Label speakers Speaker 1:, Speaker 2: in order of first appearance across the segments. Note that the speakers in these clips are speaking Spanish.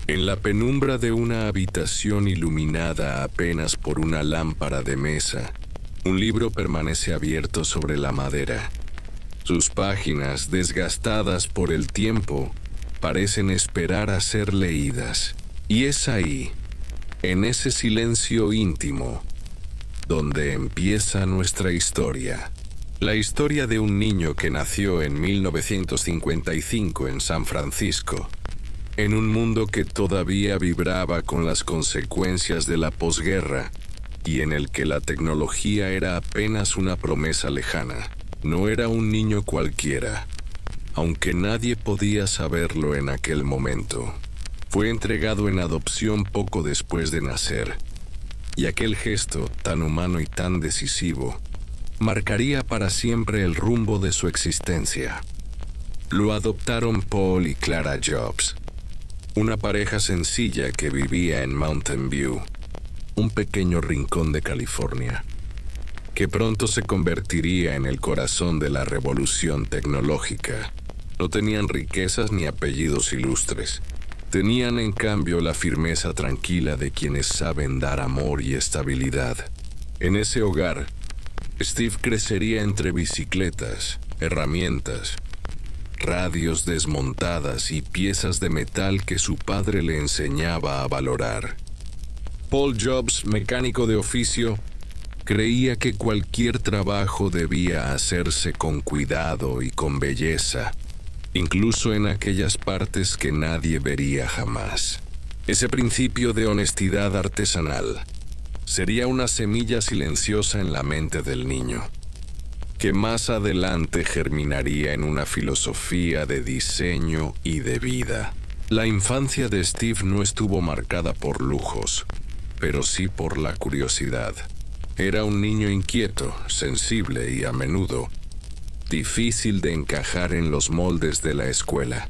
Speaker 1: En la penumbra de una habitación iluminada apenas por una lámpara de mesa, un libro permanece abierto sobre la madera. Sus páginas, desgastadas por el tiempo, parecen esperar a ser leídas. Y es ahí, en ese silencio íntimo, donde empieza nuestra historia. La historia de un niño que nació en 1955 en San Francisco, en un mundo que todavía vibraba con las consecuencias de la posguerra y en el que la tecnología era apenas una promesa lejana. No era un niño cualquiera, aunque nadie podía saberlo en aquel momento. Fue entregado en adopción poco después de nacer, y aquel gesto, tan humano y tan decisivo, marcaría para siempre el rumbo de su existencia. Lo adoptaron Paul y Clara Jobs, una pareja sencilla que vivía en Mountain View, un pequeño rincón de California, que pronto se convertiría en el corazón de la revolución tecnológica. No tenían riquezas ni apellidos ilustres. Tenían en cambio la firmeza tranquila de quienes saben dar amor y estabilidad. En ese hogar, Steve crecería entre bicicletas, herramientas, radios desmontadas y piezas de metal que su padre le enseñaba a valorar. Paul Jobs, mecánico de oficio, creía que cualquier trabajo debía hacerse con cuidado y con belleza, incluso en aquellas partes que nadie vería jamás. Ese principio de honestidad artesanal sería una semilla silenciosa en la mente del niño, que más adelante germinaría en una filosofía de diseño y de vida. La infancia de Steve no estuvo marcada por lujos, pero sí por la curiosidad. Era un niño inquieto, sensible y a menudo difícil de encajar en los moldes de la escuela.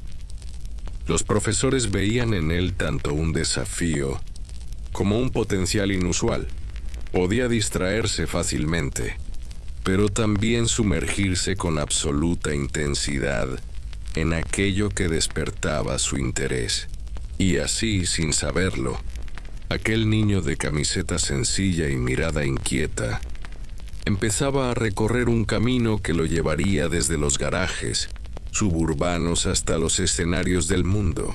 Speaker 1: Los profesores veían en él tanto un desafío como un potencial inusual. Podía distraerse fácilmente, pero también sumergirse con absoluta intensidad en aquello que despertaba su interés. Y así, sin saberlo, aquel niño de camiseta sencilla y mirada inquieta empezaba a recorrer un camino que lo llevaría desde los garajes suburbanos hasta los escenarios del mundo,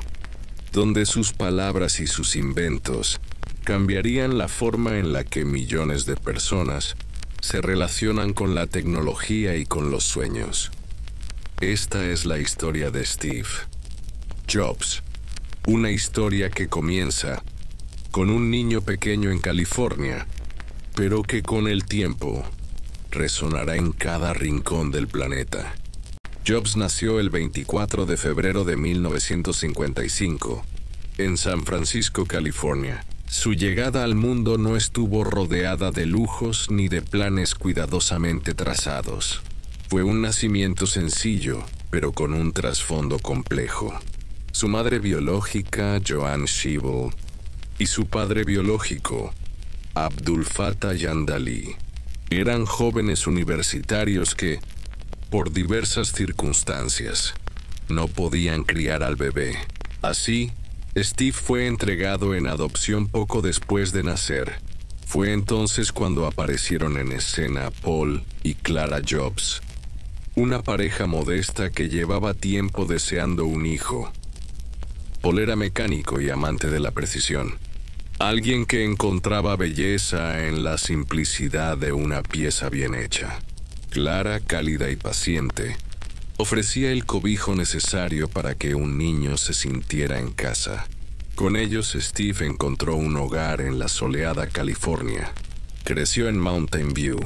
Speaker 1: donde sus palabras y sus inventos cambiarían la forma en la que millones de personas se relacionan con la tecnología y con los sueños. Esta es la historia de Steve Jobs, una historia que comienza con un niño pequeño en California, pero que con el tiempo resonará en cada rincón del planeta. Jobs nació el 24 de febrero de 1955 en San Francisco, California. Su llegada al mundo no estuvo rodeada de lujos ni de planes cuidadosamente trazados. Fue un nacimiento sencillo, pero con un trasfondo complejo. Su madre biológica, Joan Schiebel, y su padre biológico, Abdul Fattah Yandali, eran jóvenes universitarios que, por diversas circunstancias, no podían criar al bebé. Así, Steve fue entregado en adopción poco después de nacer. Fue entonces cuando aparecieron en escena Paul y Clara Jobs, una pareja modesta que llevaba tiempo deseando un hijo. Paul era mecánico y amante de la precisión. Alguien que encontraba belleza en la simplicidad de una pieza bien hecha. Clara, cálida y paciente, ofrecía el cobijo necesario para que un niño se sintiera en casa. Con ellos, Steve encontró un hogar en la soleada California. Creció en Mountain View,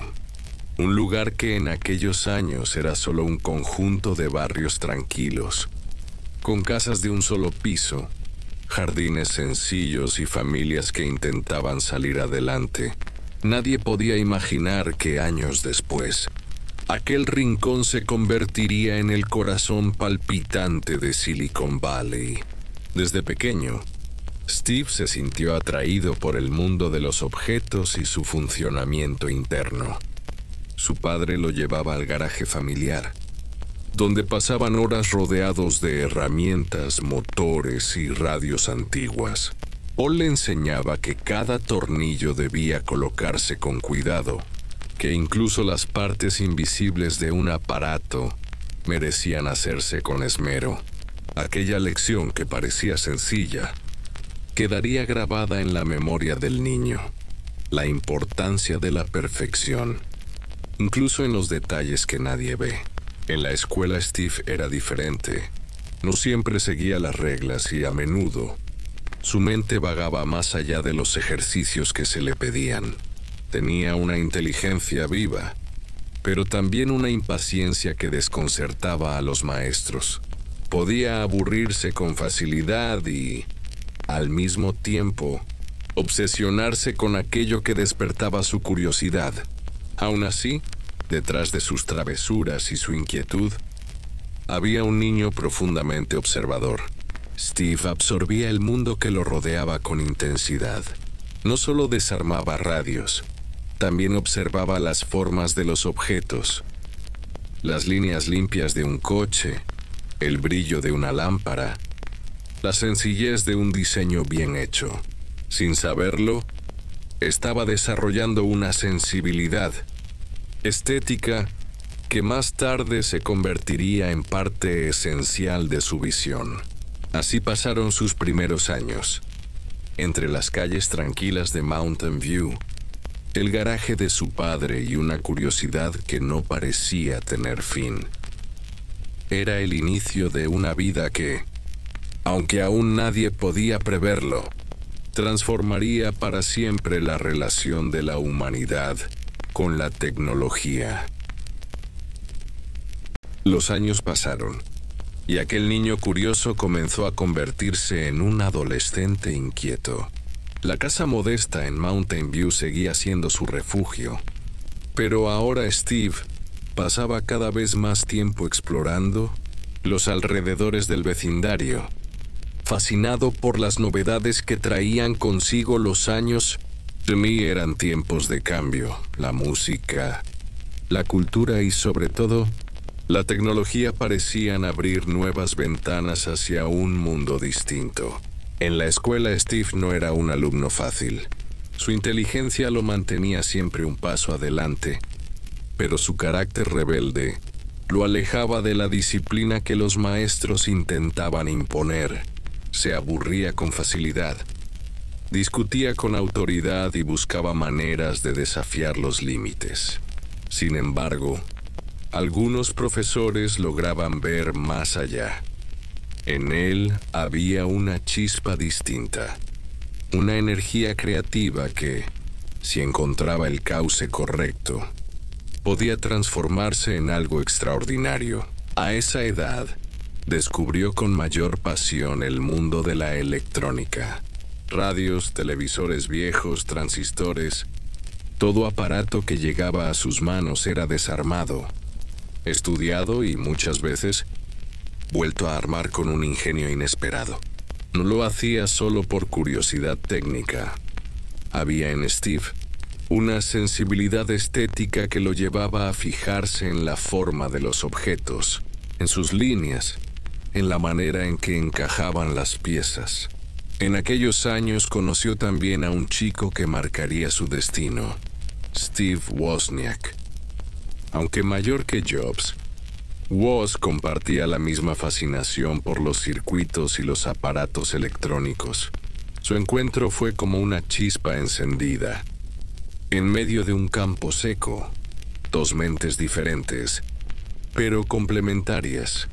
Speaker 1: un lugar que en aquellos años era solo un conjunto de barrios tranquilos, con casas de un solo piso, jardines sencillos y familias que intentaban salir adelante. Nadie podía imaginar que años después, aquel rincón se convertiría en el corazón palpitante de Silicon Valley. Desde pequeño, Steve se sintió atraído por el mundo de los objetos y su funcionamiento interno. Su padre lo llevaba al garaje familiar, donde pasaban horas rodeados de herramientas, motores y radios antiguas. Paul le enseñaba que cada tornillo debía colocarse con cuidado, que incluso las partes invisibles de un aparato merecían hacerse con esmero. Aquella lección, que parecía sencilla, quedaría grabada en la memoria del niño. La importancia de la perfección, incluso en los detalles que nadie ve. En la escuela Steve era diferente. No siempre seguía las reglas y a menudo su mente vagaba más allá de los ejercicios que se le pedían. Tenía una inteligencia viva, pero también una impaciencia que desconcertaba a los maestros. Podía aburrirse con facilidad y, al mismo tiempo, obsesionarse con aquello que despertaba su curiosidad. Aún así, detrás de sus travesuras y su inquietud, había un niño profundamente observador. Steve absorbía el mundo que lo rodeaba con intensidad. No solo desarmaba radios, también observaba las formas de los objetos, las líneas limpias de un coche, el brillo de una lámpara, la sencillez de un diseño bien hecho. Sin saberlo, estaba desarrollando una sensibilidad estética que más tarde se convertiría en parte esencial de su visión. Así pasaron sus primeros años, entre las calles tranquilas de Mountain View, el garaje de su padre y una curiosidad que no parecía tener fin. Era el inicio de una vida que, aunque aún nadie podía preverlo, transformaría para siempre la relación de la humanidad con la tecnología. Los años pasaron, y aquel niño curioso comenzó a convertirse en un adolescente inquieto. La casa modesta en Mountain View seguía siendo su refugio, pero ahora Steve pasaba cada vez más tiempo explorando los alrededores del vecindario, fascinado por las novedades que traían consigo los años. De mí eran tiempos de cambio. La música, la cultura y sobre todo, la tecnología parecían abrir nuevas ventanas hacia un mundo distinto. En la escuela Steve no era un alumno fácil. Su inteligencia lo mantenía siempre un paso adelante, pero su carácter rebelde lo alejaba de la disciplina que los maestros intentaban imponer. Se aburría con facilidad, discutía con autoridad y buscaba maneras de desafiar los límites. Sin embargo, algunos profesores lograban ver más allá. En él había una chispa distinta, una energía creativa que, si encontraba el cauce correcto, podía transformarse en algo extraordinario. A esa edad, descubrió con mayor pasión el mundo de la electrónica. Radios, televisores viejos, transistores, todo aparato que llegaba a sus manos era desarmado, estudiado y muchas veces vuelto a armar con un ingenio inesperado. No lo hacía solo por curiosidad técnica. Había en Steve una sensibilidad estética que lo llevaba a fijarse en la forma de los objetos, en sus líneas, en la manera en que encajaban las piezas. En aquellos años conoció también a un chico que marcaría su destino, Steve Wozniak. Aunque mayor que Jobs, Woz compartía la misma fascinación por los circuitos y los aparatos electrónicos. Su encuentro fue como una chispa encendida. En medio de un campo seco, dos mentes diferentes, pero complementarias,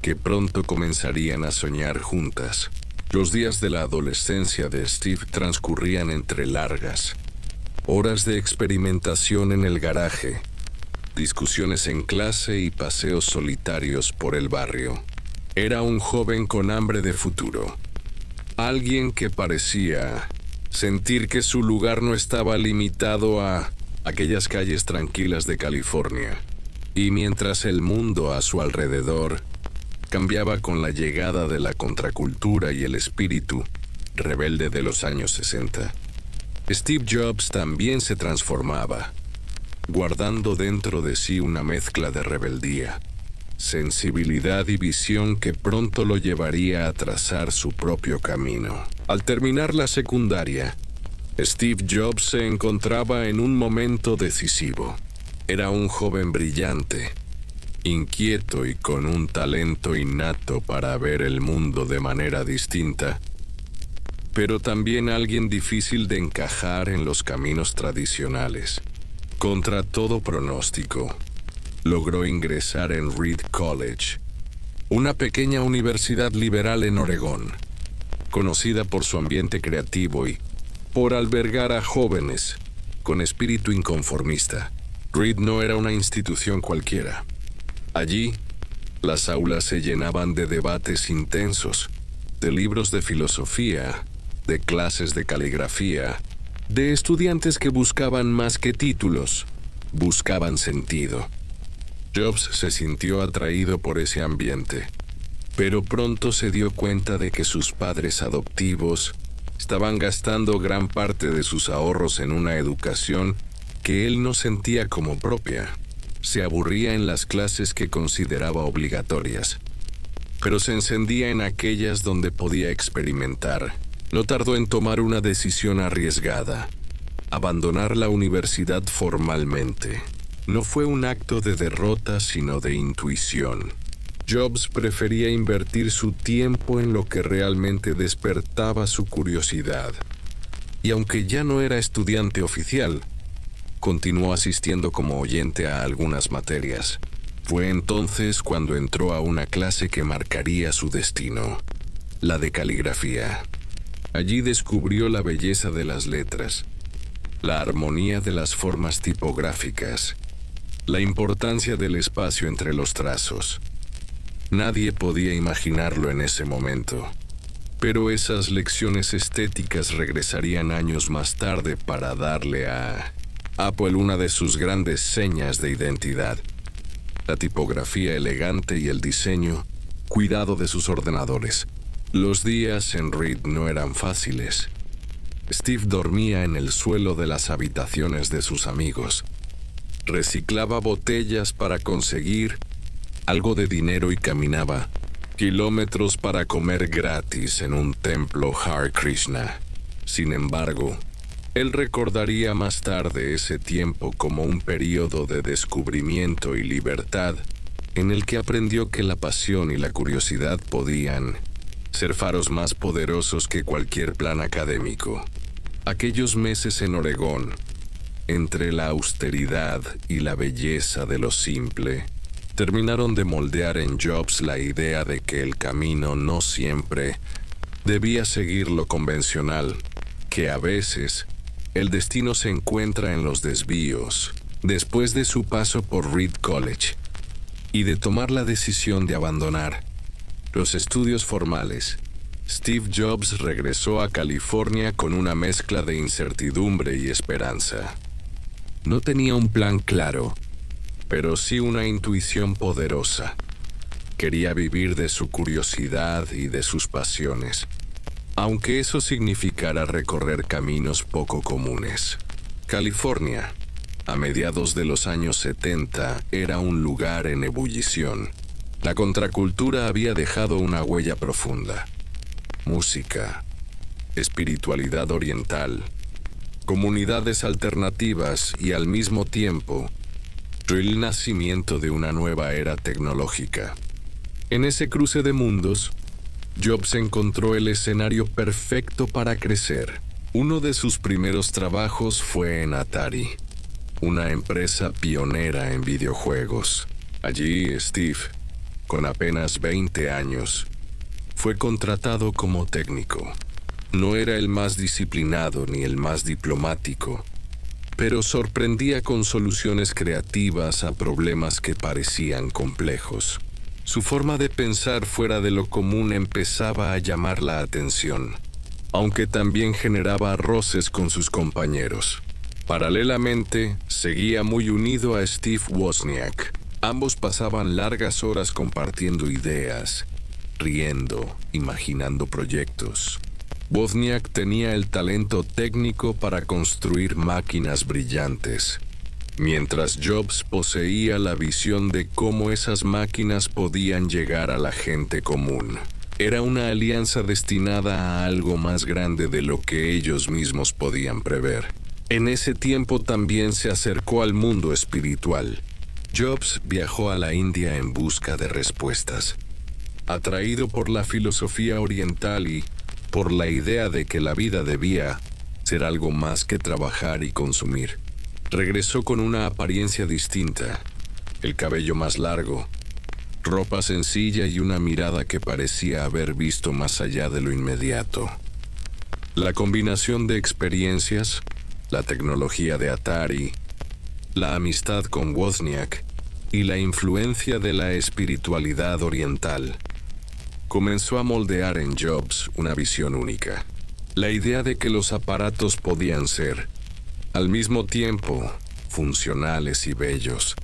Speaker 1: que pronto comenzarían a soñar juntas. Los días de la adolescencia de Steve transcurrían entre largas horas de experimentación en el garaje, discusiones en clase y paseos solitarios por el barrio. Era un joven con hambre de futuro, alguien que parecía sentir que su lugar no estaba limitado a aquellas calles tranquilas de California. Y mientras el mundo a su alrededor cambiaba con la llegada de la contracultura y el espíritu rebelde de los años 60, Steve Jobs también se transformaba, guardando dentro de sí una mezcla de rebeldía, sensibilidad y visión que pronto lo llevaría a trazar su propio camino. Al terminar la secundaria, Steve Jobs se encontraba en un momento decisivo. Era un joven brillante, inquieto y con un talento innato para ver el mundo de manera distinta, pero también alguien difícil de encajar en los caminos tradicionales. Contra todo pronóstico, logró ingresar en Reed College, una pequeña universidad liberal en Oregón, conocida por su ambiente creativo y por albergar a jóvenes con espíritu inconformista. Reed no era una institución cualquiera. Allí, las aulas se llenaban de debates intensos, de libros de filosofía, de clases de caligrafía, de estudiantes que buscaban más que títulos, buscaban sentido. Jobs se sintió atraído por ese ambiente, pero pronto se dio cuenta de que sus padres adoptivos estaban gastando gran parte de sus ahorros en una educación que él no sentía como propia. Se aburría en las clases que consideraba obligatorias, pero se encendía en aquellas donde podía experimentar. No tardó en tomar una decisión arriesgada: abandonar la universidad formalmente. No fue un acto de derrota, sino de intuición. Jobs prefería invertir su tiempo en lo que realmente despertaba su curiosidad. Y aunque ya no era estudiante oficial, continuó asistiendo como oyente a algunas materias. Fue entonces cuando entró a una clase que marcaría su destino, la de caligrafía. Allí descubrió la belleza de las letras, la armonía de las formas tipográficas, la importancia del espacio entre los trazos. Nadie podía imaginarlo en ese momento, pero esas lecciones estéticas regresarían años más tarde para darle a Apple una de sus grandes señas de identidad: la tipografía elegante y el diseño cuidado de sus ordenadores. Los días en Reed no eran fáciles. Steve dormía en el suelo de las habitaciones de sus amigos. Reciclaba botellas para conseguir algo de dinero y caminaba kilómetros para comer gratis en un templo Hare Krishna. Sin embargo, él recordaría más tarde ese tiempo como un período de descubrimiento y libertad en el que aprendió que la pasión y la curiosidad podían ser faros más poderosos que cualquier plan académico. Aquellos meses en Oregón, entre la austeridad y la belleza de lo simple, terminaron de moldear en Jobs la idea de que el camino no siempre debía seguir lo convencional, que a veces el destino se encuentra en los desvíos. Después de su paso por Reed College y de tomar la decisión de abandonar los estudios formales, Steve Jobs regresó a California con una mezcla de incertidumbre y esperanza. No tenía un plan claro, pero sí una intuición poderosa. Quería vivir de su curiosidad y de sus pasiones, aunque eso significara recorrer caminos poco comunes. California, a mediados de los años 70, era un lugar en ebullición. La contracultura había dejado una huella profunda. Música, espiritualidad oriental, comunidades alternativas y al mismo tiempo el nacimiento de una nueva era tecnológica. En ese cruce de mundos, Jobs encontró el escenario perfecto para crecer. Uno de sus primeros trabajos fue en Atari, una empresa pionera en videojuegos. Allí Steve, con apenas 20 años, fue contratado como técnico. No era el más disciplinado ni el más diplomático, pero sorprendía con soluciones creativas a problemas que parecían complejos. Su forma de pensar fuera de lo común empezaba a llamar la atención, aunque también generaba roces con sus compañeros. Paralelamente, seguía muy unido a Steve Wozniak. Ambos pasaban largas horas compartiendo ideas, riendo, imaginando proyectos. Wozniak tenía el talento técnico para construir máquinas brillantes, mientras Jobs poseía la visión de cómo esas máquinas podían llegar a la gente común. Era una alianza destinada a algo más grande de lo que ellos mismos podían prever. En ese tiempo también se acercó al mundo espiritual. Jobs viajó a la India en busca de respuestas, atraído por la filosofía oriental y por la idea de que la vida debía ser algo más que trabajar y consumir. Regresó con una apariencia distinta, el cabello más largo, ropa sencilla y una mirada que parecía haber visto más allá de lo inmediato. La combinación de experiencias, la tecnología de Atari, la amistad con Wozniak y la influencia de la espiritualidad oriental comenzó a moldear en Jobs una visión única. La idea de que los aparatos podían ser, al mismo tiempo, funcionales y bellos,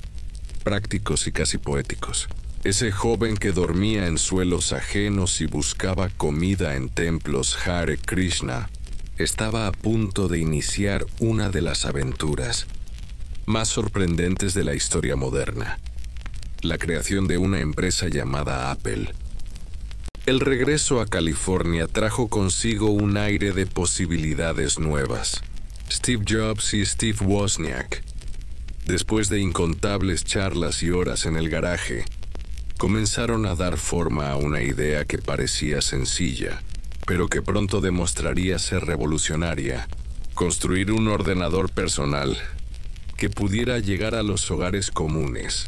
Speaker 1: prácticos y casi poéticos. Ese joven que dormía en suelos ajenos y buscaba comida en templos Hare Krishna estaba a punto de iniciar una de las aventuras más sorprendentes de la historia moderna: la creación de una empresa llamada Apple. El regreso a California trajo consigo un aire de posibilidades nuevas. Steve Jobs y Steve Wozniak, después de incontables charlas y horas en el garaje, comenzaron a dar forma a una idea que parecía sencilla, pero que pronto demostraría ser revolucionaria: construir un ordenador personal que pudiera llegar a los hogares comunes.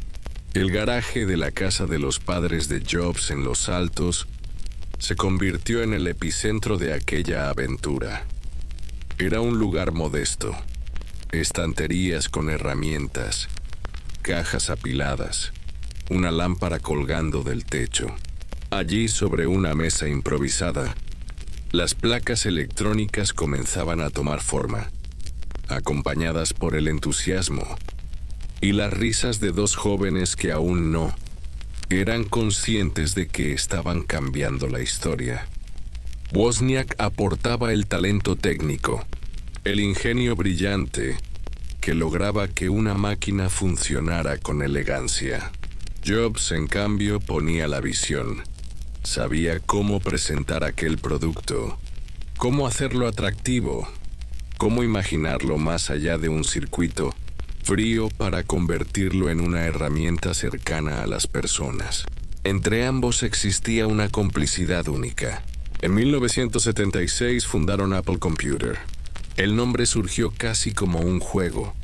Speaker 1: El garaje de la casa de los padres de Jobs en Los Altos se convirtió en el epicentro de aquella aventura. Era un lugar modesto, estanterías con herramientas, cajas apiladas, una lámpara colgando del techo. Allí, sobre una mesa improvisada, las placas electrónicas comenzaban a tomar forma, acompañadas por el entusiasmo y las risas de dos jóvenes que aún no eran conscientes de que estaban cambiando la historia. Wozniak aportaba el talento técnico, el ingenio brillante que lograba que una máquina funcionara con elegancia. Jobs, en cambio, ponía la visión. Sabía cómo presentar aquel producto, cómo hacerlo atractivo, cómo imaginarlo más allá de un circuito frío para convertirlo en una herramienta cercana a las personas. Entre ambos existía una complicidad única. En 1976 fundaron Apple Computer. El nombre surgió casi como un juego,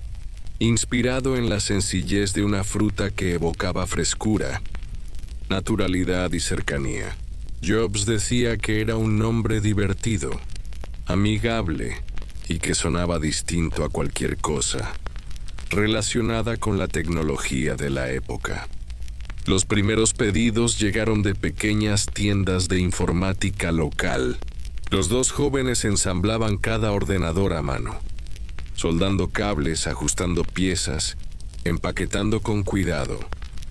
Speaker 1: inspirado en la sencillez de una fruta que evocaba frescura, naturalidad y cercanía. Jobs decía que era un nombre divertido, amigable y que sonaba distinto a cualquier cosa relacionada con la tecnología de la época. Los primeros pedidos llegaron de pequeñas tiendas de informática local. Los dos jóvenes ensamblaban cada ordenador a mano, soldando cables, ajustando piezas, empaquetando con cuidado.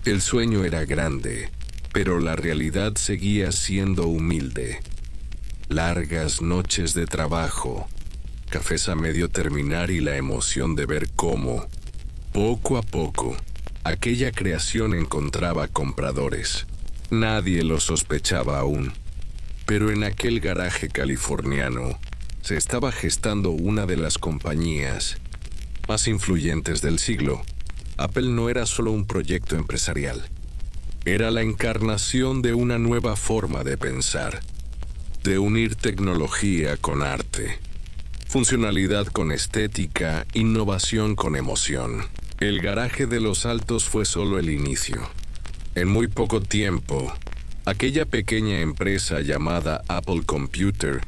Speaker 1: El sueño era grande, pero la realidad seguía siendo humilde. Largas noches de trabajo, cafés a medio terminar y la emoción de ver cómo, poco a poco, aquella creación encontraba compradores. Nadie lo sospechaba aún, pero en aquel garaje californiano se estaba gestando una de las compañías más influyentes del siglo. Apple no era solo un proyecto empresarial, era la encarnación de una nueva forma de pensar, de unir tecnología con arte, funcionalidad con estética, innovación con emoción. El garaje de Los Altos fue solo el inicio. En muy poco tiempo, aquella pequeña empresa llamada Apple Computer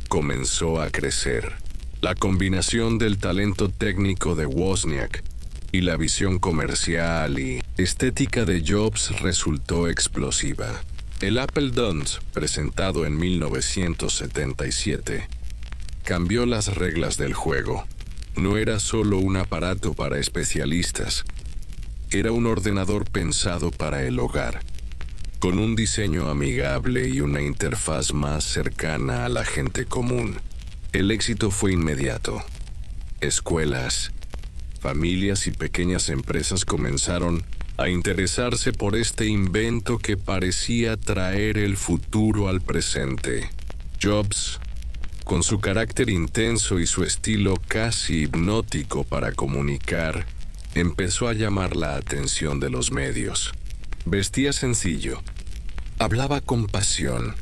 Speaker 1: comenzó a crecer. La combinación del talento técnico de Wozniak y la visión comercial y estética de Jobs resultó explosiva. El Apple II, presentado en 1977, cambió las reglas del juego. No era solo un aparato para especialistas, era un ordenador pensado para el hogar, con un diseño amigable y una interfaz más cercana a la gente común. El éxito fue inmediato. Escuelas, Familias y pequeñas empresas comenzaron a interesarse por este invento que parecía traer el futuro al presente. Jobs, con su carácter intenso y su estilo casi hipnótico para comunicar, empezó a llamar la atención de los medios. Vestía sencillo, hablaba con pasión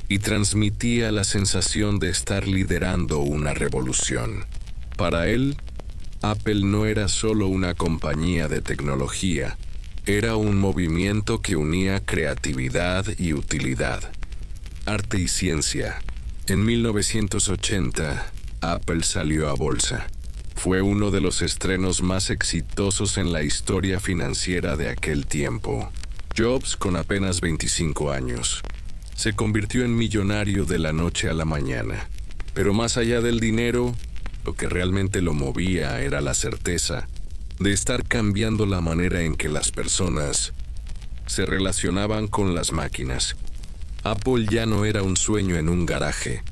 Speaker 1: y transmitía la sensación de estar liderando una revolución. Para él, Apple no era solo una compañía de tecnología, era un movimiento que unía creatividad y utilidad, arte y ciencia. En 1980, Apple salió a bolsa. Fue uno de los estrenos más exitosos en la historia financiera de aquel tiempo. Jobs, con apenas 25 años, se convirtió en millonario de la noche a la mañana. Pero más allá del dinero, lo que realmente lo movía era la certeza de estar cambiando la manera en que las personas se relacionaban con las máquinas. Apple ya no era un sueño en un garaje,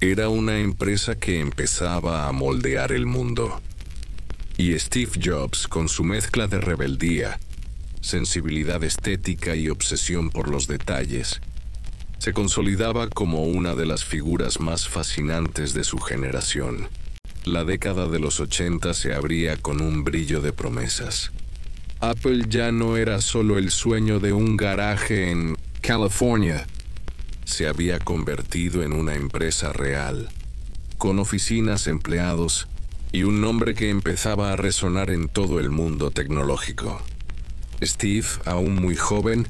Speaker 1: era una empresa que empezaba a moldear el mundo. Y Steve Jobs, con su mezcla de rebeldía, sensibilidad estética y obsesión por los detalles, se consolidaba como una de las figuras más fascinantes de su generación. La década de los 80 se abría con un brillo de promesas. Apple ya no era solo el sueño de un garaje en California. Se había convertido en una empresa real, con oficinas, empleados y un nombre que empezaba a resonar en todo el mundo tecnológico. Steve, aún muy joven,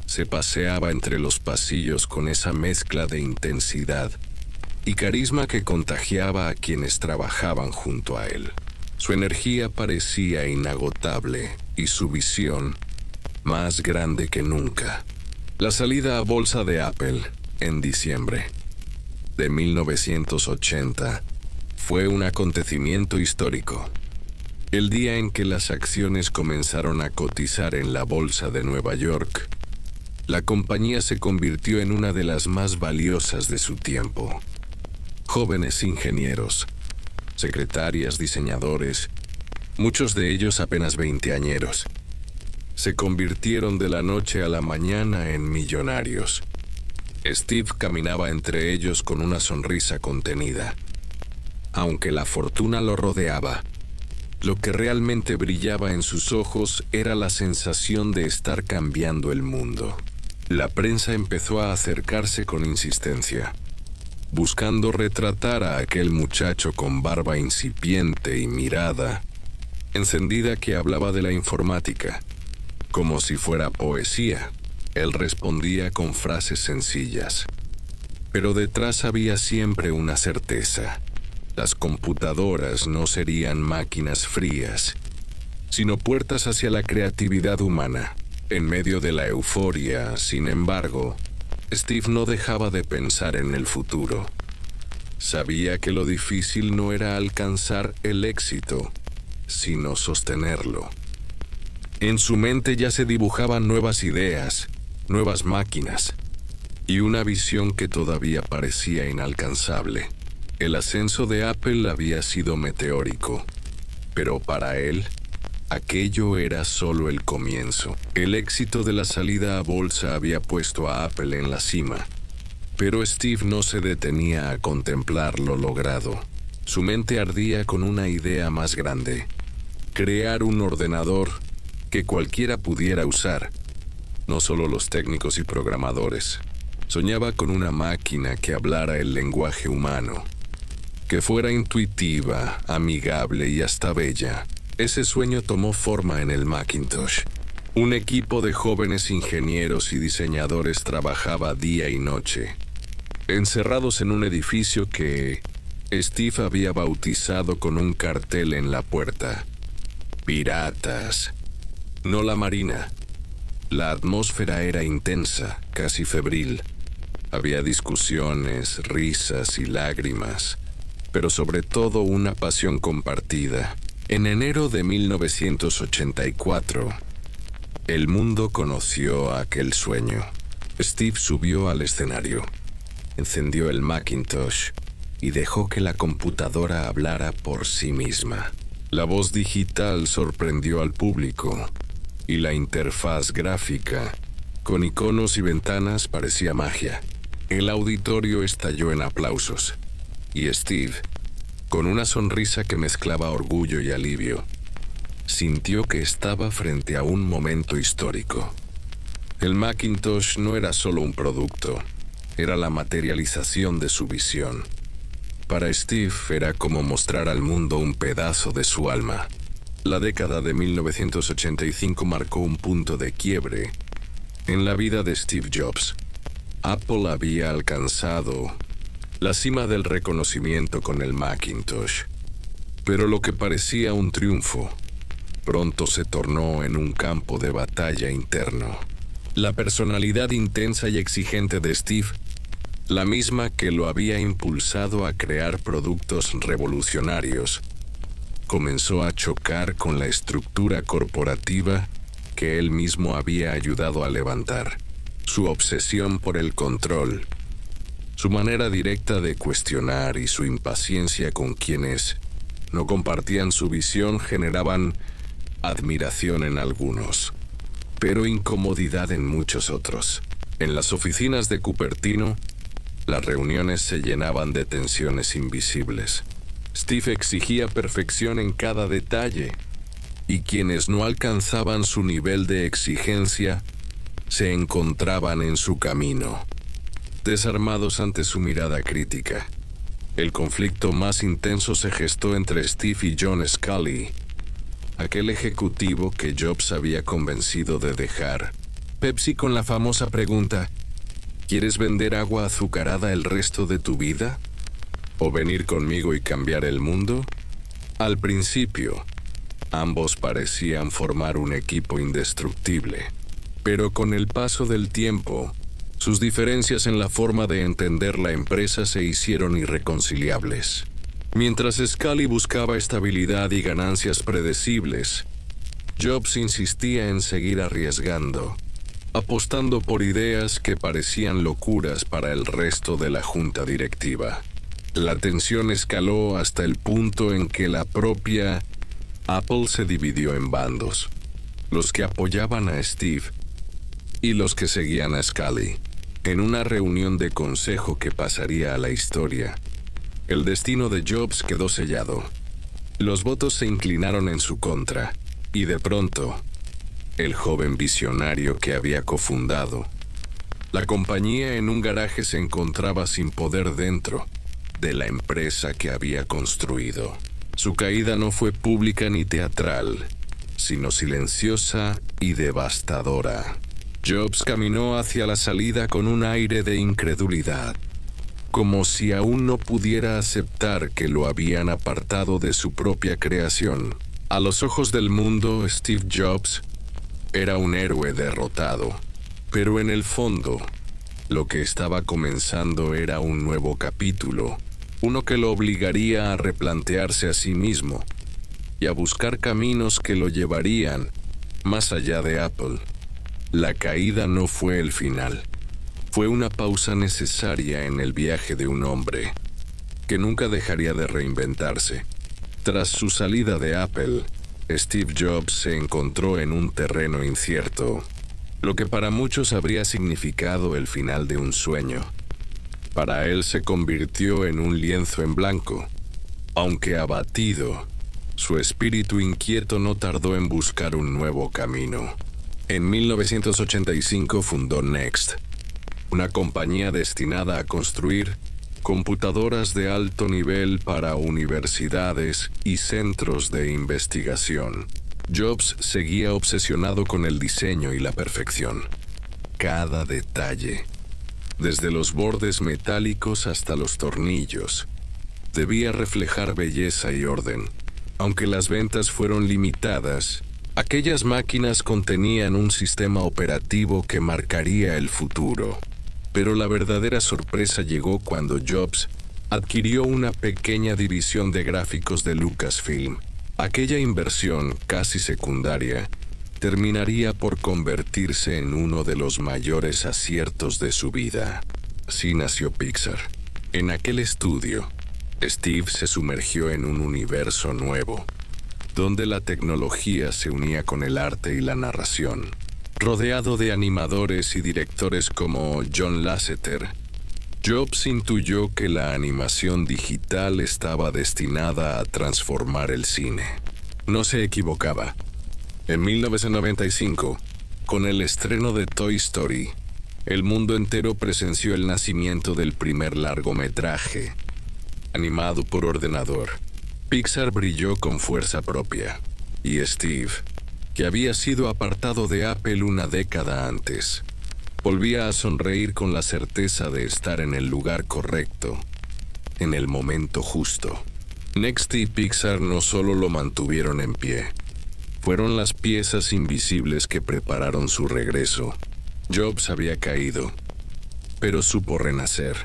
Speaker 1: se paseaba entre los pasillos con esa mezcla de intensidad y carisma que contagiaba a quienes trabajaban junto a él. Su energía parecía inagotable y su visión más grande que nunca. La salida a bolsa de Apple en diciembre de 1980 fue un acontecimiento histórico. El día en que las acciones comenzaron a cotizar en la bolsa de Nueva York, la compañía se convirtió en una de las más valiosas de su tiempo. Jóvenes ingenieros, secretarias, diseñadores, muchos de ellos apenas veinteañeros, se convirtieron de la noche a la mañana en millonarios. Steve caminaba entre ellos con una sonrisa contenida. Aunque la fortuna lo rodeaba, lo que realmente brillaba en sus ojos era la sensación de estar cambiando el mundo. La prensa empezó a acercarse con insistencia, buscando retratar a aquel muchacho con barba incipiente y mirada encendida que hablaba de la informática. Como si fuera poesía, él respondía con frases sencillas. Pero detrás había siempre una certeza. Las computadoras no serían máquinas frías, sino puertas hacia la creatividad humana. En medio de la euforia, sin embargo, Steve no dejaba de pensar en el futuro. Sabía que lo difícil no era alcanzar el éxito, sino sostenerlo. En su mente ya se dibujaban nuevas ideas, nuevas máquinas, y una visión que todavía parecía inalcanzable. El ascenso de Apple había sido meteórico, pero para él, aquello era solo el comienzo. El éxito de la salida a bolsa había puesto a Apple en la cima, pero Steve no se detenía a contemplar lo logrado. Su mente ardía con una idea más grande: crear un ordenador que cualquiera pudiera usar, no solo los técnicos y programadores. Soñaba con una máquina que hablara el lenguaje humano, que fuera intuitiva, amigable y hasta bella. Ese sueño tomó forma en el Macintosh. Un equipo de jóvenes ingenieros y diseñadores trabajaba día y noche, encerrados en un edificio que Steve había bautizado con un cartel en la puerta: Piratas. No la marina. La atmósfera era intensa, casi febril. Había discusiones, risas y lágrimas, pero sobre todo una pasión compartida. En enero de 1984, el mundo conoció aquel sueño. Steve subió al escenario, encendió el Macintosh y dejó que la computadora hablara por sí misma. La voz digital sorprendió al público y la interfaz gráfica, con iconos y ventanas, parecía magia. El auditorio estalló en aplausos y Steve, con una sonrisa que mezclaba orgullo y alivio, sintió que estaba frente a un momento histórico. El Macintosh no era solo un producto, era la materialización de su visión. Para Steve era como mostrar al mundo un pedazo de su alma. La década de 1985 marcó un punto de quiebre en la vida de Steve Jobs. Apple había alcanzado la cima del reconocimiento con el Macintosh, pero lo que parecía un triunfo pronto se tornó en un campo de batalla interno. La personalidad intensa y exigente de Steve, la misma que lo había impulsado a crear productos revolucionarios, comenzó a chocar con la estructura corporativa que él mismo había ayudado a levantar. Su obsesión por el control, su manera directa de cuestionar y su impaciencia con quienes no compartían su visión generaban admiración en algunos, pero incomodidad en muchos otros. En las oficinas de Cupertino, las reuniones se llenaban de tensiones invisibles. Steve exigía perfección en cada detalle, y quienes no alcanzaban su nivel de exigencia se encontraban en su camino, desarmados ante su mirada crítica. El conflicto más intenso se gestó entre Steve y John Sculley, aquel ejecutivo que Jobs había convencido de dejar Pepsi con la famosa pregunta: ¿quieres vender agua azucarada el resto de tu vida? ¿O venir conmigo y cambiar el mundo? Al principio, ambos parecían formar un equipo indestructible, pero con el paso del tiempo, sus diferencias en la forma de entender la empresa se hicieron irreconciliables. Mientras Sculley buscaba estabilidad y ganancias predecibles, Jobs insistía en seguir arriesgando, apostando por ideas que parecían locuras para el resto de la junta directiva. La tensión escaló hasta el punto en que la propia Apple se dividió en bandos: los que apoyaban a Steve y los que seguían a Sculley. En una reunión de consejo que pasaría a la historia, el destino de Jobs quedó sellado. Los votos se inclinaron en su contra, y de pronto, el joven visionario que había cofundado la compañía en un garaje se encontraba sin poder dentro de la empresa que había construido. Su caída no fue pública ni teatral, sino silenciosa y devastadora. Jobs caminó hacia la salida con un aire de incredulidad, como si aún no pudiera aceptar que lo habían apartado de su propia creación. A los ojos del mundo, Steve Jobs era un héroe derrotado, pero en el fondo, lo que estaba comenzando era un nuevo capítulo, uno que lo obligaría a replantearse a sí mismo y a buscar caminos que lo llevarían más allá de Apple. La caída no fue el final. Fue una pausa necesaria en el viaje de un hombre que nunca dejaría de reinventarse. Tras su salida de Apple, Steve Jobs se encontró en un terreno incierto, lo que para muchos habría significado el final de un sueño. Para él se convirtió en un lienzo en blanco. Aunque abatido, su espíritu inquieto no tardó en buscar un nuevo camino. En 1985 fundó Next, una compañía destinada a construir computadoras de alto nivel para universidades y centros de investigación. Jobs seguía obsesionado con el diseño y la perfección. Cada detalle, desde los bordes metálicos hasta los tornillos, debía reflejar belleza y orden. Aunque las ventas fueron limitadas, aquellas máquinas contenían un sistema operativo que marcaría el futuro. Pero la verdadera sorpresa llegó cuando Jobs adquirió una pequeña división de gráficos de Lucasfilm. Aquella inversión, casi secundaria, terminaría por convertirse en uno de los mayores aciertos de su vida. Así nació Pixar. En aquel estudio, Steve se sumergió en un universo nuevo, donde la tecnología se unía con el arte y la narración. Rodeado de animadores y directores como John Lasseter, Jobs intuyó que la animación digital estaba destinada a transformar el cine. No se equivocaba. En 1995, con el estreno de Toy Story, el mundo entero presenció el nacimiento del primer largometraje, animado por ordenador. Pixar brilló con fuerza propia, y Steve, que había sido apartado de Apple una década antes, volvía a sonreír con la certeza de estar en el lugar correcto, en el momento justo. Next y Pixar no solo lo mantuvieron en pie, fueron las piezas invisibles que prepararon su regreso. Jobs había caído, pero supo renacer.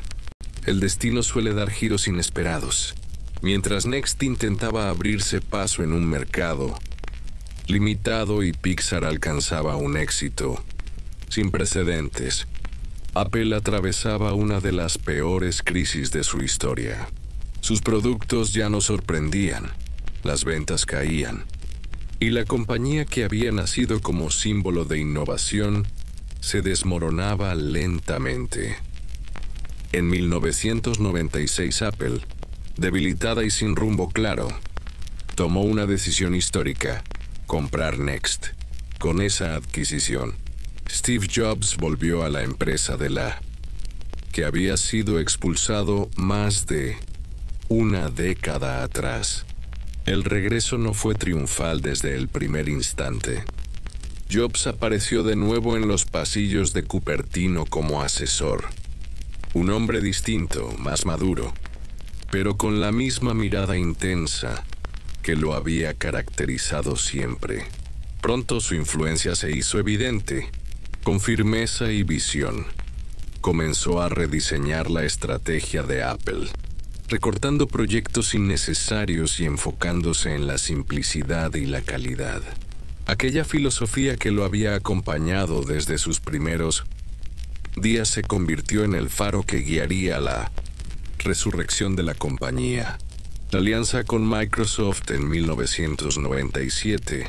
Speaker 1: El destino suele dar giros inesperados. Mientras Next intentaba abrirse paso en un mercado limitado y Pixar alcanzaba un éxito sin precedentes, Apple atravesaba una de las peores crisis de su historia. Sus productos ya no sorprendían, las ventas caían, y la compañía que había nacido como símbolo de innovación se desmoronaba lentamente. En 1996 Apple, debilitada y sin rumbo claro, tomó una decisión histórica: comprar Next. Con esa adquisición, Steve Jobs volvió a la empresa de la que había sido expulsado más de una década atrás. El regreso no fue triunfal desde el primer instante. Jobs apareció de nuevo en los pasillos de Cupertino como asesor. Un hombre distinto, más maduro, pero con la misma mirada intensa que lo había caracterizado siempre. Pronto su influencia se hizo evidente. Con firmeza y visión, comenzó a rediseñar la estrategia de Apple, recortando proyectos innecesarios y enfocándose en la simplicidad y la calidad. Aquella filosofía que lo había acompañado desde sus primeros días se convirtió en el faro que guiaría la resurrección de la compañía. La alianza con Microsoft en 1997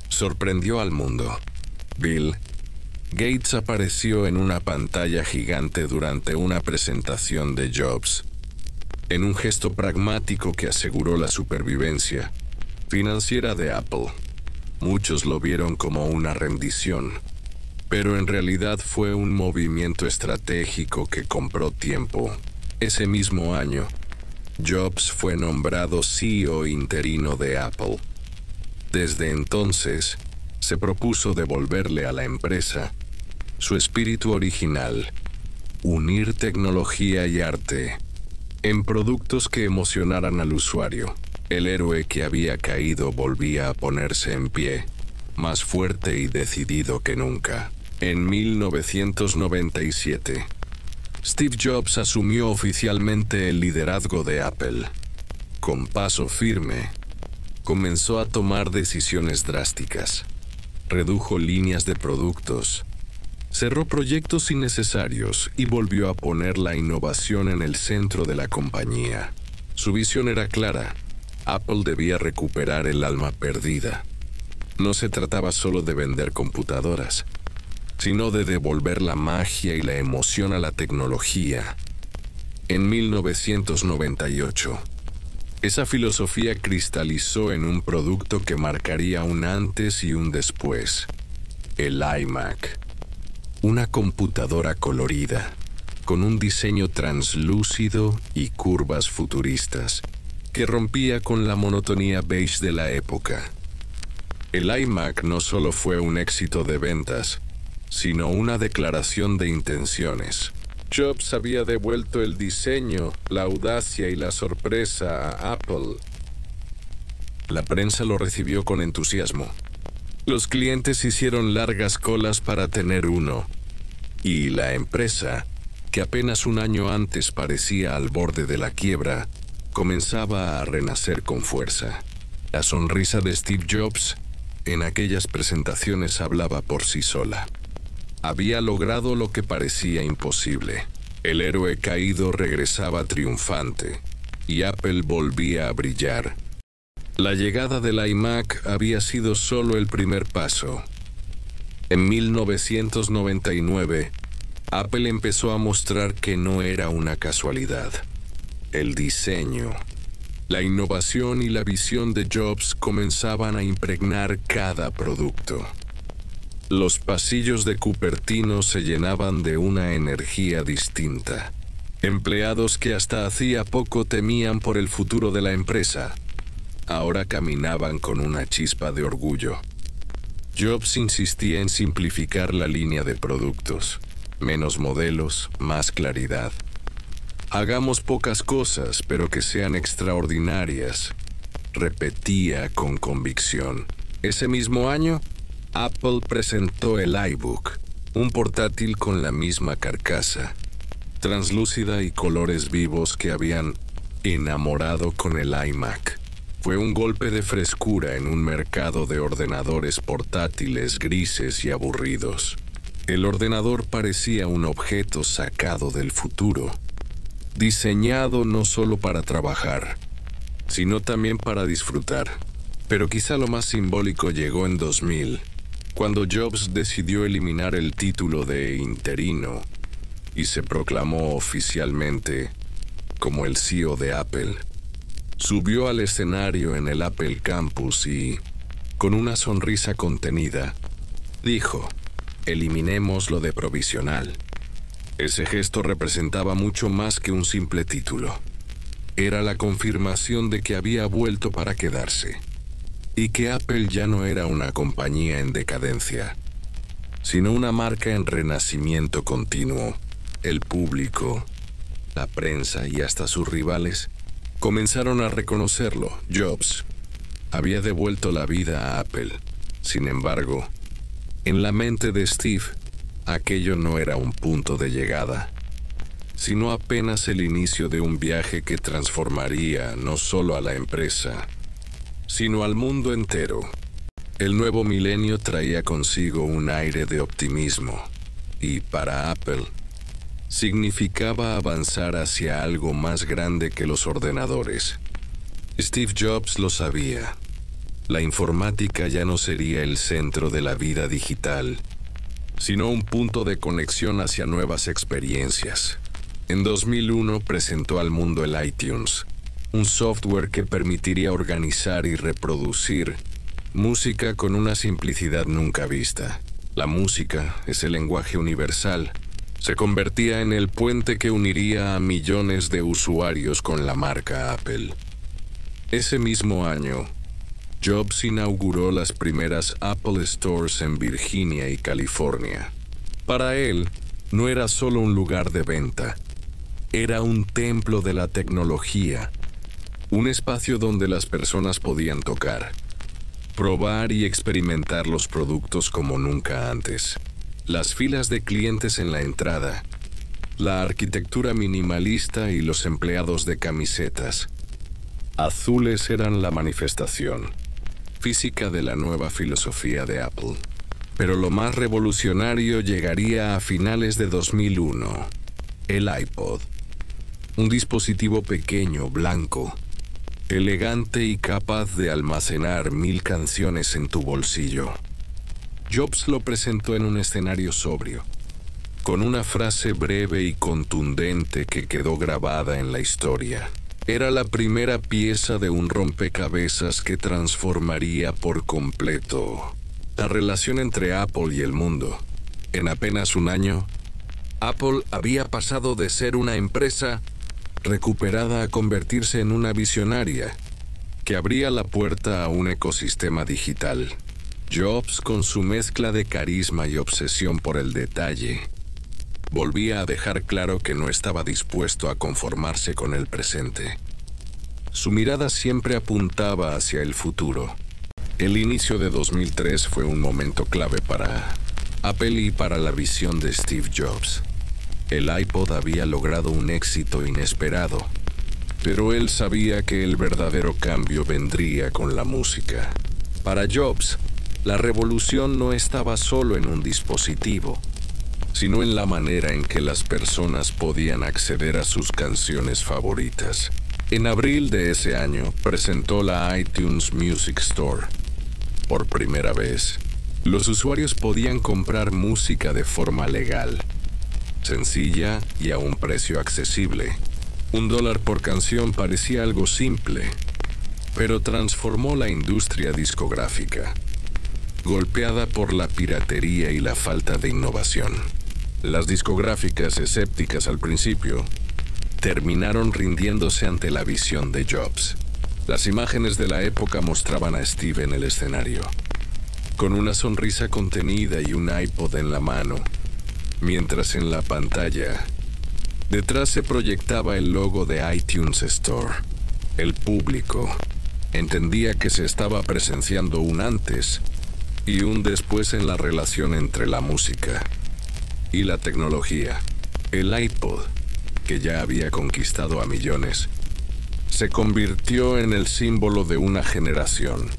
Speaker 1: sorprendió al mundo. Bill Gates apareció en una pantalla gigante durante una presentación de Jobs, en un gesto pragmático que aseguró la supervivencia financiera de Apple. Muchos lo vieron como una rendición, pero en realidad fue un movimiento estratégico que compró tiempo. Ese mismo año, Jobs fue nombrado CEO interino de Apple. Desde entonces, se propuso devolverle a la empresa su espíritu original: unir tecnología y arte en productos que emocionaran al usuario. El héroe que había caído volvía a ponerse en pie, más fuerte y decidido que nunca. En 1997, Steve Jobs asumió oficialmente el liderazgo de Apple. Con paso firme, comenzó a tomar decisiones drásticas. Redujo líneas de productos, cerró proyectos innecesarios y volvió a poner la innovación en el centro de la compañía. Su visión era clara: Apple debía recuperar el alma perdida. No se trataba solo de vender computadoras, sino de devolver la magia y la emoción a la tecnología. En 1998, esa filosofía cristalizó en un producto que marcaría un antes y un después: el iMac. Una computadora colorida, con un diseño translúcido y curvas futuristas, que rompía con la monotonía beige de la época. El iMac no solo fue un éxito de ventas, sino una declaración de intenciones. Jobs había devuelto el diseño, la audacia y la sorpresa a Apple. La prensa lo recibió con entusiasmo. Los clientes hicieron largas colas para tener uno, y la empresa, que apenas un año antes parecía al borde de la quiebra, comenzaba a renacer con fuerza. La sonrisa de Steve Jobs en aquellas presentaciones hablaba por sí sola. Había logrado lo que parecía imposible. El héroe caído regresaba triunfante, y Apple volvía a brillar. La llegada del iMac había sido solo el primer paso. En 1999, Apple empezó a mostrar que no era una casualidad. El diseño, la innovación y la visión de Jobs comenzaban a impregnar cada producto. Los pasillos de Cupertino se llenaban de una energía distinta. Empleados que hasta hacía poco temían por el futuro de la empresa, ahora caminaban con una chispa de orgullo. Jobs insistía en simplificar la línea de productos. Menos modelos, más claridad. Hagamos pocas cosas, pero que sean extraordinarias, repetía con convicción. Ese mismo año, Apple presentó el iBook, un portátil con la misma carcasa, translúcida y colores vivos que habían enamorado con el iMac. Fue un golpe de frescura en un mercado de ordenadores portátiles grises y aburridos. El ordenador parecía un objeto sacado del futuro, diseñado no solo para trabajar, sino también para disfrutar. Pero quizá lo más simbólico llegó en 2000, cuando Jobs decidió eliminar el título de interino y se proclamó oficialmente como el CEO de Apple. Subió al escenario en el Apple Campus y, con una sonrisa contenida, dijo: eliminemos lo de provisional. Ese gesto representaba mucho más que un simple título. Era la confirmación de que había vuelto para quedarse, y que Apple ya no era una compañía en decadencia, sino una marca en renacimiento continuo. El público, la prensa y hasta sus rivales comenzaron a reconocerlo. Jobs había devuelto la vida a Apple. Sin embargo, en la mente de Steve, aquello no era un punto de llegada, sino apenas el inicio de un viaje que transformaría no solo a la empresa, sino al mundo entero. El nuevo milenio traía consigo un aire de optimismo, y para Apple, significaba avanzar hacia algo más grande que los ordenadores. Steve Jobs lo sabía. La informática ya no sería el centro de la vida digital, sino un punto de conexión hacia nuevas experiencias. En 2001 presentó al mundo el iTunes, un software que permitiría organizar y reproducir música con una simplicidad nunca vista. La música es el lenguaje universal. Se convertía en el puente que uniría a millones de usuarios con la marca Apple. Ese mismo año, Jobs inauguró las primeras Apple Stores en Virginia y California. Para él, no era solo un lugar de venta, era un templo de la tecnología, un espacio donde las personas podían tocar, probar y experimentar los productos como nunca antes. Las filas de clientes en la entrada, la arquitectura minimalista y los empleados de camisetas azules eran la manifestación física de la nueva filosofía de Apple. Pero lo más revolucionario llegaría a finales de 2001, el iPod. Un dispositivo pequeño, blanco, elegante y capaz de almacenar 1000 canciones en tu bolsillo. Jobs lo presentó en un escenario sobrio, con una frase breve y contundente que quedó grabada en la historia. Era la primera pieza de un rompecabezas que transformaría por completo la relación entre Apple y el mundo. En apenas un año, Apple había pasado de ser una empresa recuperada a convertirse en una visionaria que abría la puerta a un ecosistema digital. Jobs, con su mezcla de carisma y obsesión por el detalle, volvía a dejar claro que no estaba dispuesto a conformarse con el presente. Su mirada siempre apuntaba hacia el futuro. El inicio de 2003 fue un momento clave para Apple y para la visión de Steve Jobs. El iPod había logrado un éxito inesperado, pero él sabía que el verdadero cambio vendría con la música. Para Jobs, la revolución no estaba solo en un dispositivo, sino en la manera en que las personas podían acceder a sus canciones favoritas. En abril de ese año presentó la iTunes Music Store. Por primera vez, los usuarios podían comprar música de forma legal, sencilla y a un precio accesible. $1 por canción parecía algo simple, pero transformó la industria discográfica, golpeada por la piratería y la falta de innovación. Las discográficas, escépticas al principio, terminaron rindiéndose ante la visión de Jobs. Las imágenes de la época mostraban a Steve en el escenario, con una sonrisa contenida y un iPod en la mano, mientras en la pantalla, detrás se proyectaba el logo de iTunes Store. El público entendía que se estaba presenciando un antes y un después en la relación entre la música y la tecnología. El iPod, que ya había conquistado a millones, se convirtió en el símbolo de una generación.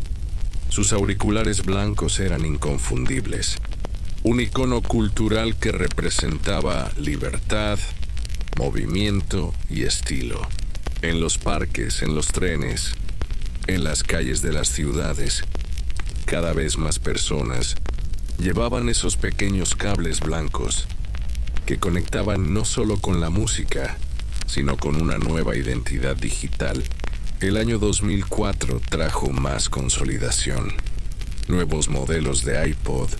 Speaker 1: Sus auriculares blancos eran inconfundibles, un icono cultural que representaba libertad, movimiento y estilo. En los parques, en los trenes, en las calles de las ciudades, cada vez más personas llevaban esos pequeños cables blancos que conectaban no solo con la música, sino con una nueva identidad digital. El año 2004 trajo más consolidación, nuevos modelos de iPod,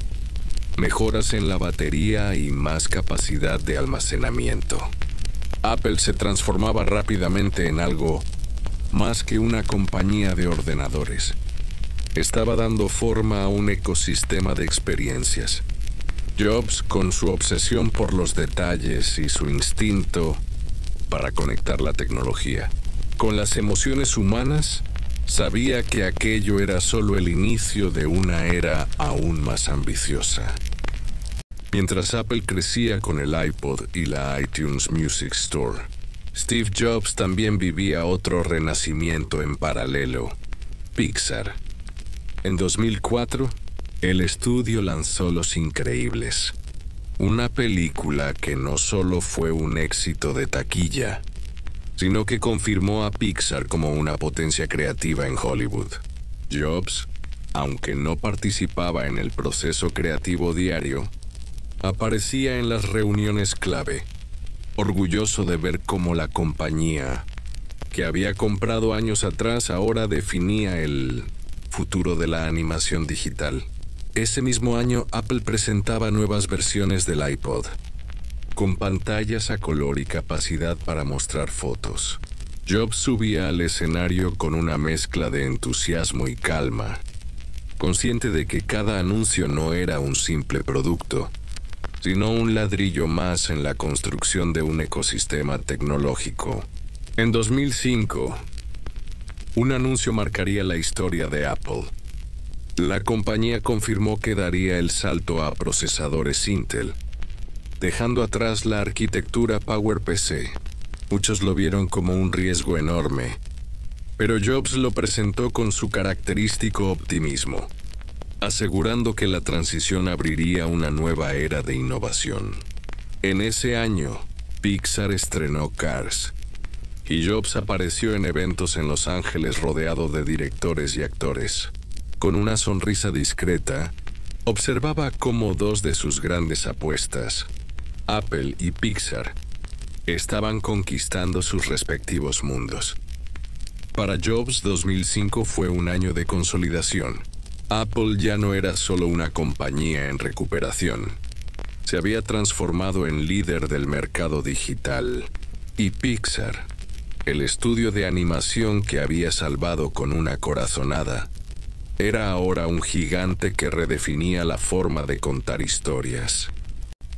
Speaker 1: mejoras en la batería y más capacidad de almacenamiento. Apple se transformaba rápidamente en algo más que una compañía de ordenadores. Estaba dando forma a un ecosistema de experiencias. Jobs, con su obsesión por los detalles y su instinto para conectar la tecnología con las emociones humanas, sabía que aquello era solo el inicio de una era aún más ambiciosa. Mientras Apple crecía con el iPod y la iTunes Music Store, Steve Jobs también vivía otro renacimiento en paralelo: Pixar. En 2004, el estudio lanzó Los Increíbles, una película que no solo fue un éxito de taquilla, sino que confirmó a Pixar como una potencia creativa en Hollywood. Jobs, aunque no participaba en el proceso creativo diario, aparecía en las reuniones clave, orgulloso de ver cómo la compañía, que había comprado años atrás, ahora definía el futuro de la animación digital. Ese mismo año, Apple presentaba nuevas versiones del iPod, con pantallas a color y capacidad para mostrar fotos. Jobs subía al escenario con una mezcla de entusiasmo y calma, consciente de que cada anuncio no era un simple producto, sino un ladrillo más en la construcción de un ecosistema tecnológico. En 2005, un anuncio marcaría la historia de Apple. La compañía confirmó que daría el salto a procesadores Intel, dejando atrás la arquitectura PowerPC. Muchos lo vieron como un riesgo enorme, pero Jobs lo presentó con su característico optimismo, asegurando que la transición abriría una nueva era de innovación. En ese año, Pixar estrenó Cars, y Jobs apareció en eventos en Los Ángeles rodeado de directores y actores. Con una sonrisa discreta, observaba cómo dos de sus grandes apuestas, Apple y Pixar, estaban conquistando sus respectivos mundos. Para Jobs, 2005 fue un año de consolidación. Apple ya no era solo una compañía en recuperación. Se había transformado en líder del mercado digital. Y Pixar, el estudio de animación que había salvado con una corazonada, era ahora un gigante que redefinía la forma de contar historias.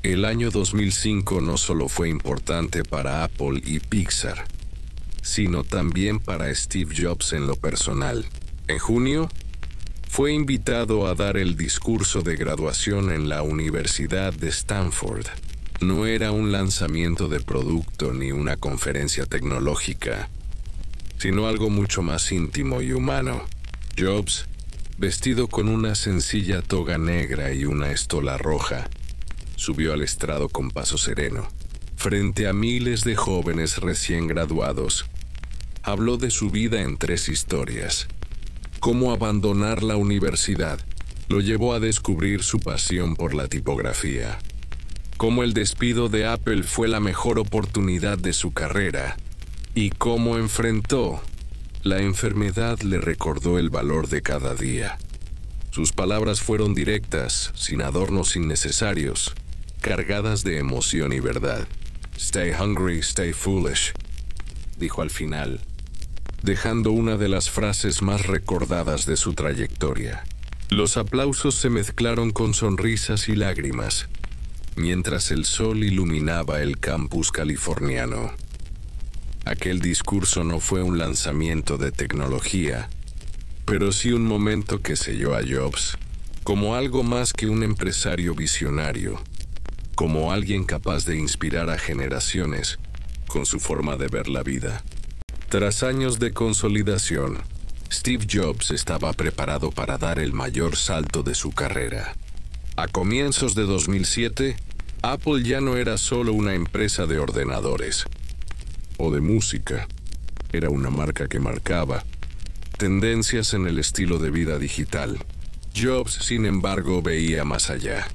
Speaker 1: El año 2005 no solo fue importante para Apple y Pixar, sino también para Steve Jobs en lo personal. En junio, fue invitado a dar el discurso de graduación en la Universidad de Stanford. No era un lanzamiento de producto ni una conferencia tecnológica, sino algo mucho más íntimo y humano. Jobs, vestido con una sencilla toga negra y una estola roja, subió al estrado con paso sereno, frente a miles de jóvenes recién graduados habló de su vida en 3 historias. Cómo abandonar la universidad lo llevó a descubrir su pasión por la tipografía. Cómo el despido de Apple fue la mejor oportunidad de su carrera. Y cómo enfrentó la enfermedad le recordó el valor de cada día. Sus palabras fueron directas, sin adornos innecesarios, cargadas de emoción y verdad. Stay hungry, stay foolish, dijo al final, dejando una de las frases más recordadas de su trayectoria. Los aplausos se mezclaron con sonrisas y lágrimas, mientras el sol iluminaba el campus californiano. Aquel discurso no fue un lanzamiento de tecnología, pero sí un momento que selló a Jobs como algo más que un empresario visionario, como alguien capaz de inspirar a generaciones con su forma de ver la vida. Tras años de consolidación, Steve Jobs estaba preparado para dar el mayor salto de su carrera. A comienzos de 2007, Apple ya no era solo una empresa de ordenadores o de música. Era una marca que marcaba tendencias en el estilo de vida digital. Jobs, sin embargo, veía más allá.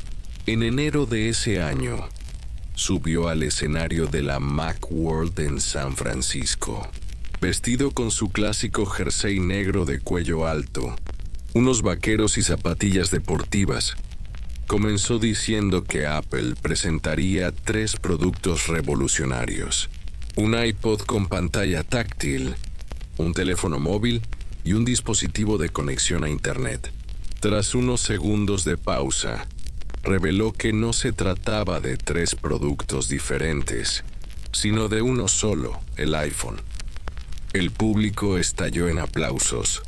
Speaker 1: En enero de ese año, subió al escenario de la Macworld en San Francisco, vestido con su clásico jersey negro de cuello alto, unos vaqueros y zapatillas deportivas. Comenzó diciendo que Apple presentaría 3 productos revolucionarios: un iPod con pantalla táctil, un teléfono móvil y un dispositivo de conexión a Internet. Tras unos segundos de pausa, reveló que no se trataba de 3 productos diferentes, sino de uno solo, el iPhone. El público estalló en aplausos,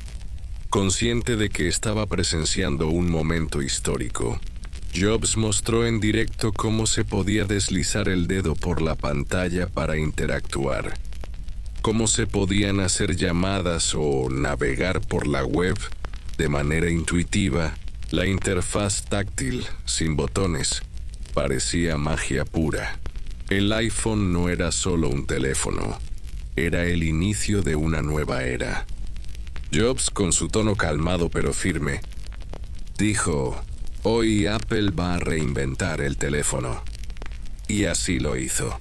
Speaker 1: consciente de que estaba presenciando un momento histórico. Jobs mostró en directo cómo se podía deslizar el dedo por la pantalla para interactuar, cómo se podían hacer llamadas o navegar por la web de manera intuitiva. La interfaz táctil, sin botones, parecía magia pura. El iPhone no era solo un teléfono, era el inicio de una nueva era. Jobs, con su tono calmado pero firme, dijo: hoy Apple va a reinventar el teléfono. Y así lo hizo.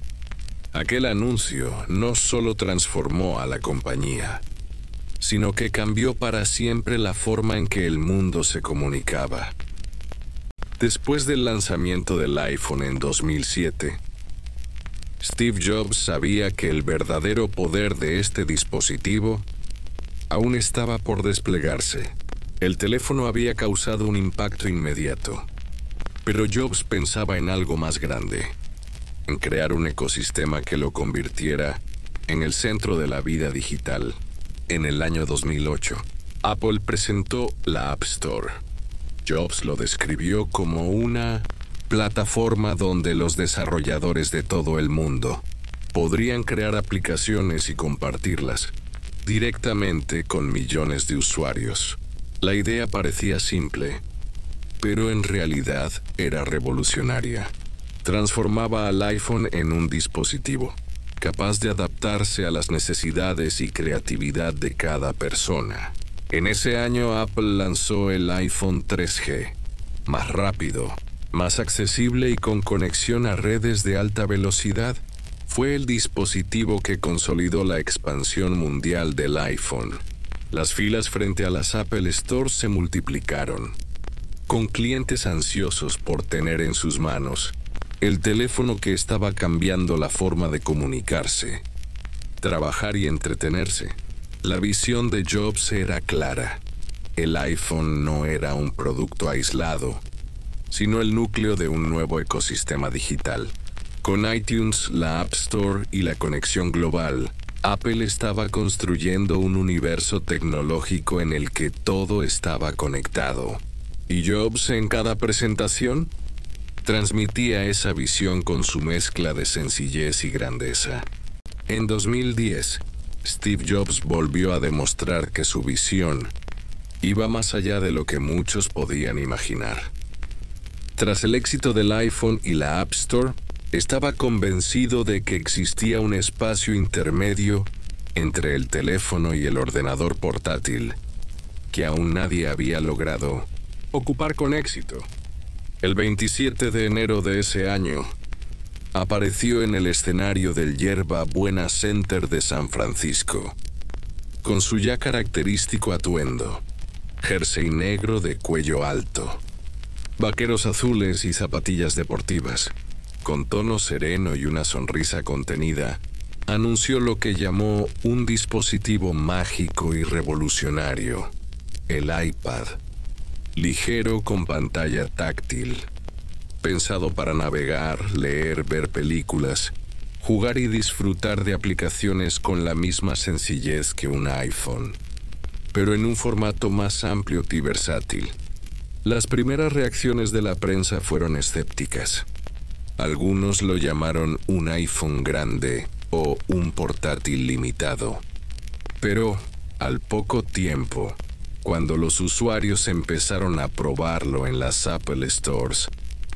Speaker 1: Aquel anuncio no solo transformó a la compañía, sino que cambió para siempre la forma en que el mundo se comunicaba. Después del lanzamiento del iPhone en 2007, Steve Jobs sabía que el verdadero poder de este dispositivo aún estaba por desplegarse. El teléfono había causado un impacto inmediato, pero Jobs pensaba en algo más grande, en crear un ecosistema que lo convirtiera en el centro de la vida digital. En el año 2008, Apple presentó la App Store. Jobs lo describió como una plataforma donde los desarrolladores de todo el mundo podrían crear aplicaciones y compartirlas directamente con millones de usuarios. La idea parecía simple, pero en realidad era revolucionaria. Transformaba al iPhone en un dispositivo capaz de adaptarse a las necesidades y creatividad de cada persona. En ese año Apple lanzó el iPhone 3G, más rápido, más accesible y con conexión a redes de alta velocidad. Fue el dispositivo que consolidó la expansión mundial del iPhone. Las filas frente a las Apple Stores se multiplicaron, con clientes ansiosos por tener en sus manos el teléfono que estaba cambiando la forma de comunicarse, trabajar y entretenerse. La visión de Jobs era clara. El iPhone no era un producto aislado, sino el núcleo de un nuevo ecosistema digital. Con iTunes, la App Store y la conexión global, Apple estaba construyendo un universo tecnológico en el que todo estaba conectado. Y Jobs, en cada presentación, transmitía esa visión con su mezcla de sencillez y grandeza. En 2010, Steve Jobs volvió a demostrar que su visión iba más allá de lo que muchos podían imaginar. Tras el éxito del iPhone y la App Store, estaba convencido de que existía un espacio intermedio entre el teléfono y el ordenador portátil, que aún nadie había logrado ocupar con éxito. El 27 de enero de ese año, apareció en el escenario del Yerba Buena Center de San Francisco, con su ya característico atuendo, jersey negro de cuello alto, vaqueros azules y zapatillas deportivas. Con tono sereno y una sonrisa contenida, anunció lo que llamó un dispositivo mágico y revolucionario, el iPad, ligero con pantalla táctil, pensado para navegar, leer, ver películas, jugar y disfrutar de aplicaciones con la misma sencillez que un iPhone, pero en un formato más amplio y versátil. Las primeras reacciones de la prensa fueron escépticas. Algunos lo llamaron un iPhone grande o un portátil limitado. Pero, al poco tiempo, cuando los usuarios empezaron a probarlo en las Apple Stores,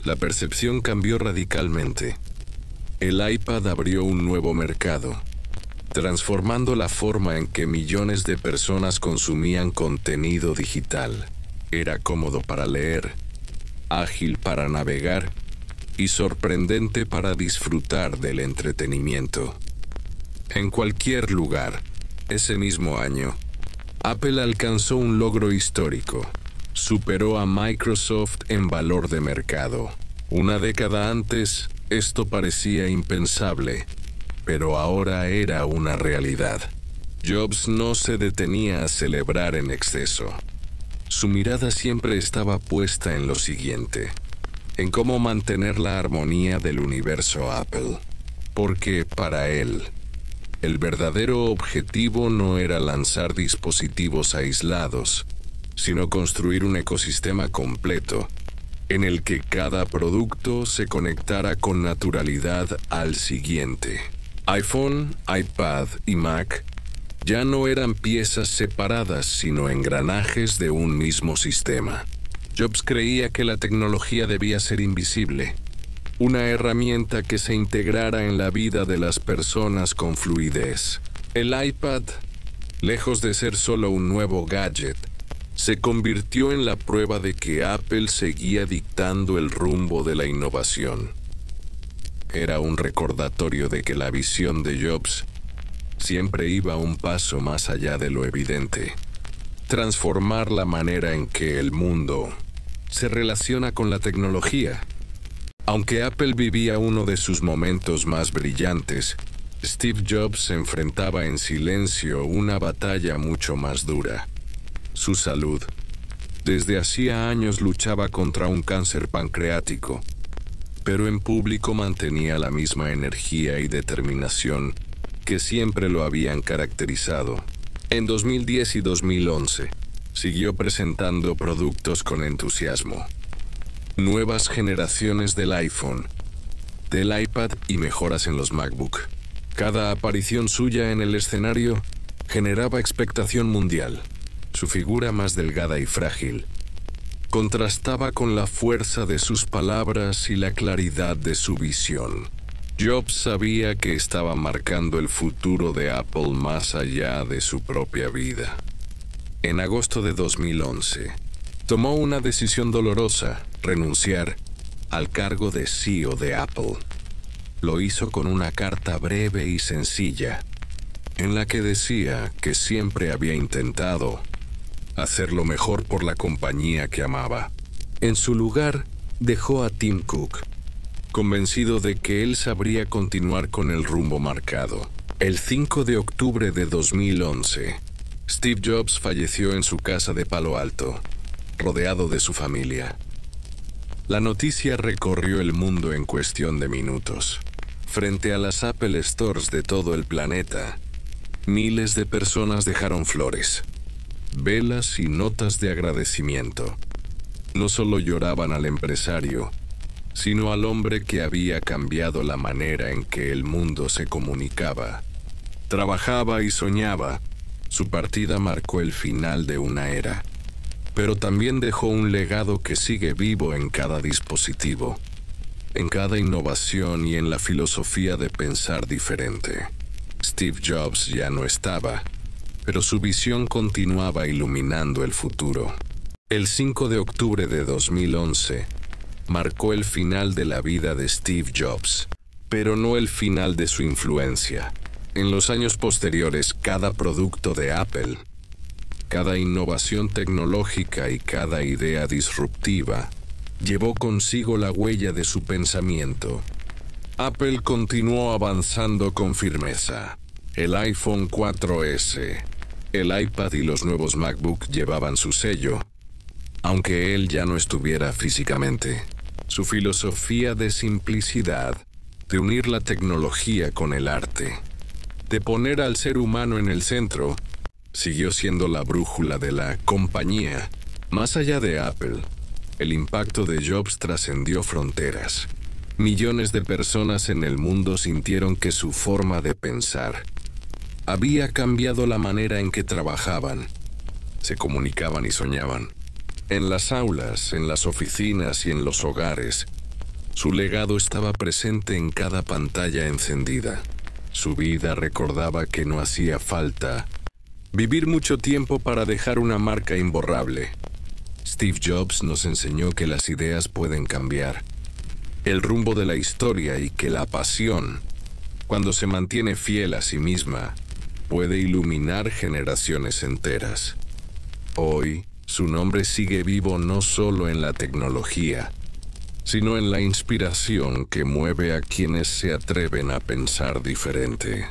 Speaker 1: la percepción cambió radicalmente. El iPad abrió un nuevo mercado, transformando la forma en que millones de personas consumían contenido digital. Era cómodo para leer, ágil para navegar y sorprendente para disfrutar del entretenimiento. En cualquier lugar, ese mismo año, Apple alcanzó un logro histórico. Superó a Microsoft en valor de mercado. Una década antes, esto parecía impensable, pero ahora era una realidad. Jobs no se detenía a celebrar en exceso. Su mirada siempre estaba puesta en lo siguiente: en cómo mantener la armonía del universo Apple, porque para él, el verdadero objetivo no era lanzar dispositivos aislados, sino construir un ecosistema completo, en el que cada producto se conectara con naturalidad al siguiente. iPhone, iPad y Mac ya no eran piezas separadas, sino engranajes de un mismo sistema. Jobs creía que la tecnología debía ser invisible, una herramienta que se integrara en la vida de las personas con fluidez. El iPad, lejos de ser solo un nuevo gadget, se convirtió en la prueba de que Apple seguía dictando el rumbo de la innovación. Era un recordatorio de que la visión de Jobs siempre iba un paso más allá de lo evidente: transformar la manera en que el mundo se relaciona con la tecnología. Aunque Apple vivía uno de sus momentos más brillantes, Steve Jobs se enfrentaba en silencio una batalla mucho más dura: su salud. Desde hacía años luchaba contra un cáncer pancreático, pero en público mantenía la misma energía y determinación que siempre lo habían caracterizado. En 2010 y 2011, siguió presentando productos con entusiasmo. Nuevas generaciones del iPhone, del iPad y mejoras en los MacBook. Cada aparición suya en el escenario generaba expectación mundial. Su figura más delgada y frágil contrastaba con la fuerza de sus palabras y la claridad de su visión. Jobs sabía que estaba marcando el futuro de Apple más allá de su propia vida. En agosto de 2011, tomó una decisión dolorosa: renunciar al cargo de CEO de Apple. Lo hizo con una carta breve y sencilla, en la que decía que siempre había intentado hacer lo mejor por la compañía que amaba. En su lugar, dejó a Tim Cook, convencido de que él sabría continuar con el rumbo marcado. El 5 de octubre de 2011, Steve Jobs falleció en su casa de Palo Alto, rodeado de su familia. La noticia recorrió el mundo en cuestión de minutos. Frente a las Apple Stores de todo el planeta, miles de personas dejaron flores, velas y notas de agradecimiento. No solo lloraban al empresario, sino al hombre que había cambiado la manera en que el mundo se comunicaba, trabajaba y soñaba. Su partida marcó el final de una era, pero también dejó un legado que sigue vivo en cada dispositivo, en cada innovación y en la filosofía de pensar diferente. Steve Jobs ya no estaba, pero su visión continuaba iluminando el futuro. El 5 de octubre de 2011 marcó el final de la vida de Steve Jobs, pero no el final de su influencia. En los años posteriores, cada producto de Apple, cada innovación tecnológica y cada idea disruptiva llevó consigo la huella de su pensamiento. Apple continuó avanzando con firmeza. El iPhone 4S, el iPad y los nuevos MacBook llevaban su sello, aunque él ya no estuviera físicamente. Su filosofía de simplicidad, de unir la tecnología con el arte, de poner al ser humano en el centro, siguió siendo la brújula de la compañía. Más allá de Apple, el impacto de Jobs trascendió fronteras. Millones de personas en el mundo sintieron que su forma de pensar había cambiado la manera en que trabajaban, se comunicaban y soñaban. En las aulas, en las oficinas y en los hogares, su legado estaba presente en cada pantalla encendida. Su vida recordaba que no hacía falta vivir mucho tiempo para dejar una marca imborrable. Steve Jobs nos enseñó que las ideas pueden cambiar el rumbo de la historia y que la pasión, cuando se mantiene fiel a sí misma, puede iluminar generaciones enteras. Hoy, su nombre sigue vivo no solo en la tecnología, sino en la inspiración que mueve a quienes se atreven a pensar diferente.